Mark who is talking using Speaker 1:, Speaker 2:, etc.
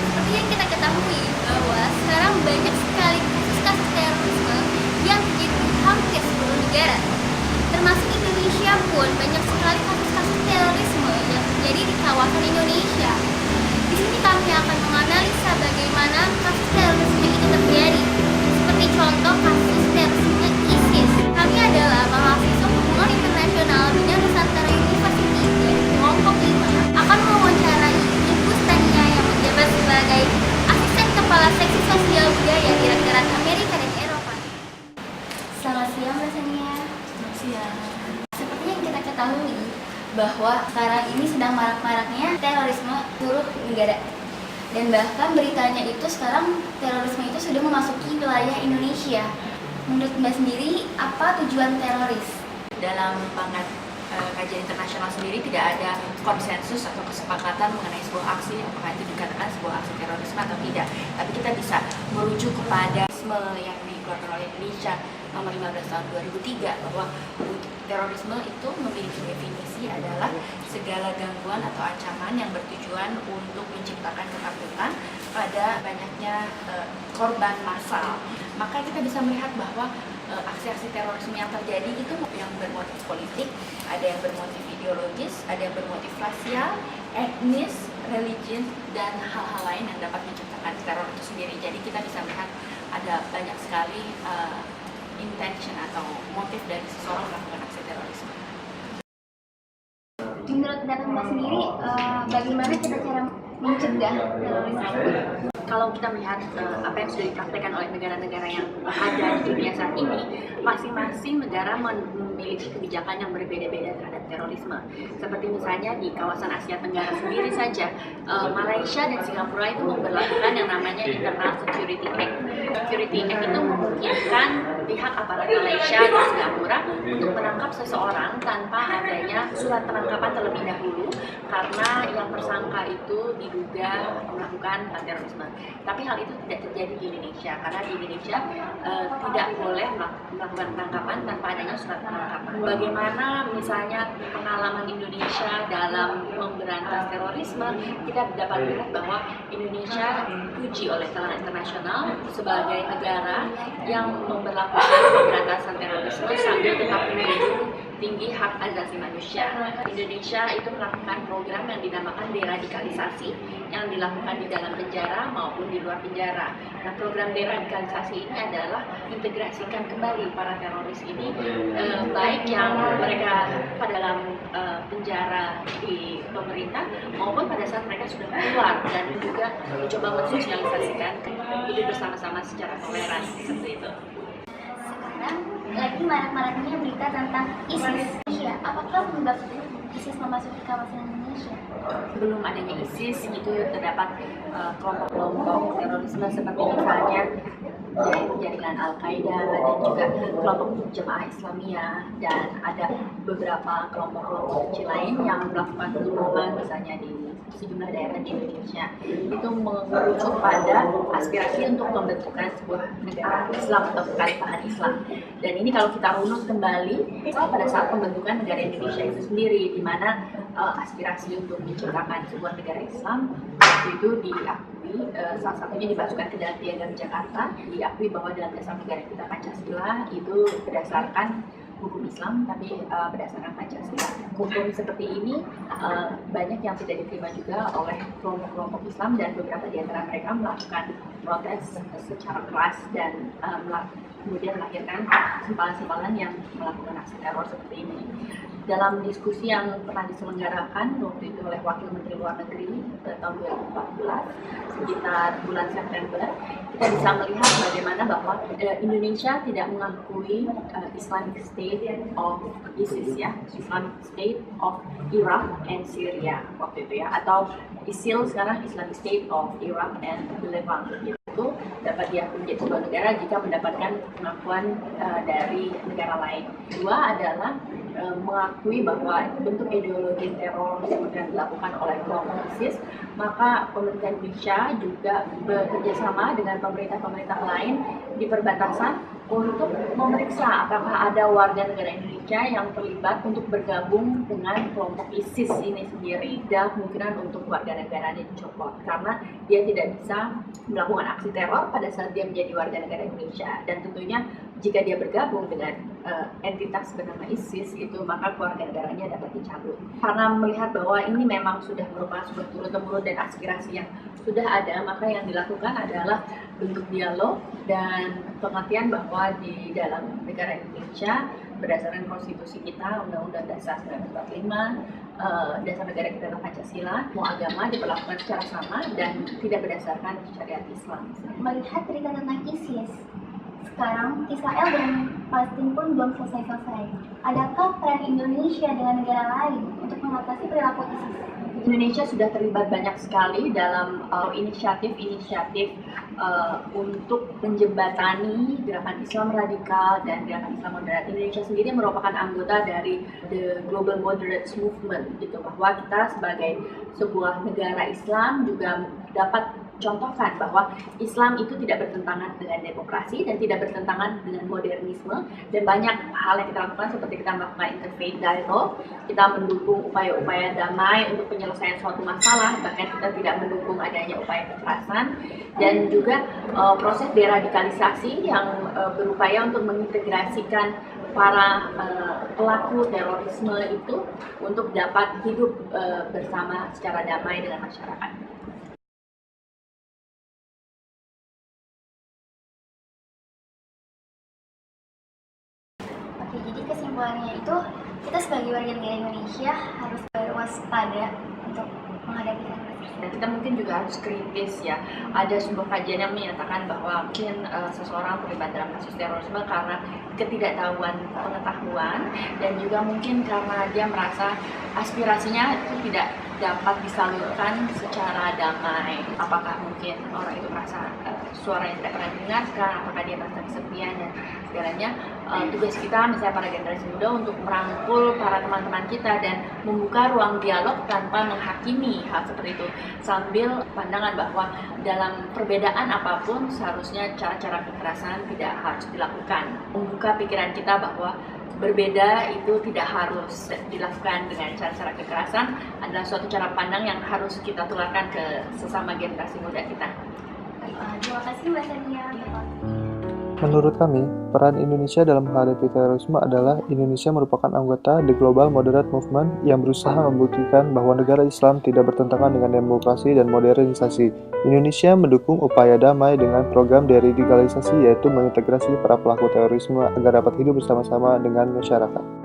Speaker 1: Seperti yang kita ketahui bahwa sekarang banyak sekali kasus-kasus terorisme yang terjadi di hampir seluruh negara. Termasuk Indonesia pun banyak sekali kasus-kasus terorisme yang terjadi di kawasan Indonesia. Di sini kami akan menganalisa bagaimana kasus terorisme itu terjadi. Seperti contoh kasus terorisme ISIS. Kami adalah mahasiswa hubungan internasional bidang Nusantara University dari kelompok 5 akan mewawancarai Ibu Stania yang menjabat sebagai asisten kepala seksi sosial budaya Direktorat Amerika dan Eropa. Selamat siang Mbak Stania.
Speaker 2: Selamat siang.
Speaker 1: Seperti yang kita ketahui bahwa sekarang ini sedang marak-maraknya terorisme seluruh negara. Dan bahkan beritanya itu sekarang terorisme itu sudah memasuki wilayah Indonesia. Menurut Mbak sendiri, apa tujuan teroris?
Speaker 2: Dalam pangkat kajian internasional sendiri tidak ada konsensus atau kesepakatan mengenai sebuah aksi apakah itu dikatakan sebuah aksi terorisme atau tidak. Tapi kita bisa merujuk kepada yang dikeluarkan oleh Indonesia nomor 15 tahun 2003 bahwa terorisme itu memiliki definisi adalah segala gangguan atau ancaman yang bertujuan untuk menciptakan ketakutan pada banyaknya korban massal. Maka kita bisa melihat bahwa aksi-aksi terorisme yang terjadi itu yang bermotif politik, ada yang bermotif ideologis, ada yang bermotif rasial, etnis, religius, dan hal-hal lain yang dapat menciptakan teror itu sendiri. Jadi kita bisa melihat ada banyak sekali intention atau motif dari seseorang melakukan aksi terorisme.
Speaker 1: Menurut pendapat Mbak sendiri, bagaimana kita cara mencegah terorisme?
Speaker 2: Kalau kita melihat apa yang sudah dipraktekkan oleh negara-negara yang ada di dunia saat ini, masing-masing negara memiliki kebijakan yang berbeda-beda terhadap terorisme. Seperti misalnya di kawasan Asia Tenggara sendiri saja, Malaysia dan Singapura itu memberlakukan yang namanya Internal Security Act. Security Act itu memungkinkan pihak aparat Malaysia dan Singapura untuk menangkap seseorang tanpa adanya surat penangkapan terlebih dahulu karena yang tersangka itu diduga melakukan terorisme. Tapi hal itu tidak terjadi di Indonesia karena di Indonesia tidak boleh melakukan penangkapan tanpa adanya surat penangkapan. Bagaimana misalnya pengalaman Indonesia dalam memberantas terorisme, kita dapat melihat bahwa Indonesia dipuji oleh kalangan internasional sebagai negara yang memberlakukan pemberantasan terorisme sambil tetap menjunjung tinggi hak asasi manusia. Indonesia itu melakukan program yang dinamakan deradikalisasi yang dilakukan di dalam penjara maupun di luar penjara. Nah, program deradikalisasi ini adalah integrasikan kembali para teroris ini, baik yang mereka pada dalam penjara di pemerintah maupun pada saat mereka sudah keluar, dan juga mencoba mensosialisasikan hidup bersama-sama secara toleran seperti itu.
Speaker 1: Sekarang lagi marak-maraknya berita tentang ISIS. Apakah penyebab ISIS memasuki kawasan Indonesia?
Speaker 2: Sebelum adanya ISIS itu terdapat kelompok-kelompok terorisme seperti misalnya jaringan Al-Qaeda dan juga kelompok Jemaah Islamiyah, dan ada beberapa kelompok-kelompok kecil lain yang melakukan penyerangan misalnya di sejumlah daerah di Indonesia. Itu merujuk pada aspirasi untuk pembentukan sebuah negara Islam atau kekhalifahan Islam. Dan ini kalau kita runut kembali pada saat pembentukan negara Indonesia itu sendiri, di mana aspirasi untuk menciptakan sebuah negara Islam itu diakui, salah satunya dimasukkan ke dalam Piagam Jakarta, diakui bahwa dalam dasar negara kita Pancasila itu berdasarkan hukum Islam tapi berdasarkan Pancasila. Hukum seperti ini banyak yang tidak diterima juga oleh kelompok-kelompok Islam, dan beberapa di antara mereka melakukan protes secara keras dan kemudian melahirkan sempalan-sempalan yang melakukan aksi teror seperti ini. Dalam diskusi yang pernah diselenggarakan waktu itu oleh Wakil Menteri Luar Negeri tahun 2014 sekitar bulan September, kita bisa melihat bagaimana bahwa Indonesia tidak mengakui Islamic State of ISIS ya, Islamic State of Iraq and Syria waktu itu ya, atau ISIL sekarang Islamic State of Iraq and Levant. Itu dapat diakui menjadi sebuah negara jika mendapatkan pengakuan dari negara lain. Kedua adalah mengakui bahwa bentuk ideologi teror seperti yang dilakukan oleh kelompok ISIS, maka pemerintah Indonesia juga bekerjasama dengan pemerintah-pemerintah lain di perbatasan untuk memeriksa apakah ada warga negara Indonesia yang terlibat untuk bergabung dengan kelompok ISIS ini sendiri, dan kemungkinan untuk warga negaranya dicopot karena dia tidak bisa melakukan aksi teror pada saat dia menjadi warga negara Indonesia. Dan tentunya jika dia bergabung dengan entitas bernama ISIS itu, maka keluarga negaranya dapat dicabut. Karena melihat bahwa ini memang sudah merupakan sebuah turun-temurun dan aspirasi yang sudah ada, maka yang dilakukan adalah bentuk dialog dan pengertian bahwa di dalam negara Indonesia berdasarkan konstitusi kita, Undang-Undang Dasar 1945, dasar negara kita adalah Pancasila, semua agama diperlakukan secara sama dan tidak berdasarkan syariat Islam.
Speaker 1: Melihat berita tentang ISIS, sekarang Israel dan Palestina pun belum selesai-selesai. Adakah peran Indonesia dengan negara lain untuk mengatasi perilaku ISIS?
Speaker 2: Indonesia sudah terlibat banyak sekali dalam inisiatif-inisiatif untuk menjembatani gerakan Islam radikal dan gerakan Islam moderat. Indonesia sendiri merupakan anggota dari the Global Moderates Movement, gitu, bahwa kita sebagai sebuah negara Islam juga dapat contohkan bahwa Islam itu tidak bertentangan dengan demokrasi dan tidak bertentangan dengan modernisme, dan banyak hal yang kita lakukan seperti kita melakukan interfaith dialogue, kita mendukung upaya-upaya damai untuk penyelesaian suatu masalah, bahkan kita tidak mendukung adanya upaya kekerasan, dan juga proses deradikalisasi yang berupaya untuk mengintegrasikan para pelaku terorisme itu untuk dapat hidup bersama secara damai dengan masyarakat.
Speaker 1: Oke, jadi kesimpulannya itu kita sebagai warga negara Indonesia harus berwaspada untuk menghadapi terorisme.
Speaker 2: Dan kita mungkin juga harus kritis ya. Ada sebuah kajian yang menyatakan bahwa mungkin seseorang terlibat dalam kasus terorisme karena ketidaktahuan pengetahuan, dan juga mungkin karena dia merasa aspirasinya itu tidak dapat disalurkan secara damai. Apakah mungkin orang itu merasa suaranya tidak pernah didengarkan, apakah dia merasa kesepian dan segalanya. Tugas kita misalnya para generasi muda untuk merangkul para teman-teman kita dan membuka ruang dialog tanpa menghakimi hal seperti itu, sambil pandangan bahwa dalam perbedaan apapun seharusnya cara-cara kekerasan tidak harus dilakukan. Membuka pikiran kita bahwa berbeda itu tidak harus dilakukan dengan cara-cara kekerasan, adalah suatu cara pandang yang harus kita tularkan ke sesama generasi muda kita.
Speaker 1: Terima kasih Mbak Sania.
Speaker 3: Menurut kami, peran Indonesia dalam menghadapi terorisme adalah Indonesia merupakan anggota The Global Moderate Movement yang berusaha membuktikan bahwa negara Islam tidak bertentangan dengan demokrasi dan modernisasi. Indonesia mendukung upaya damai dengan program deradikalisasi, yaitu mengintegrasi para pelaku terorisme agar dapat hidup bersama-sama dengan masyarakat.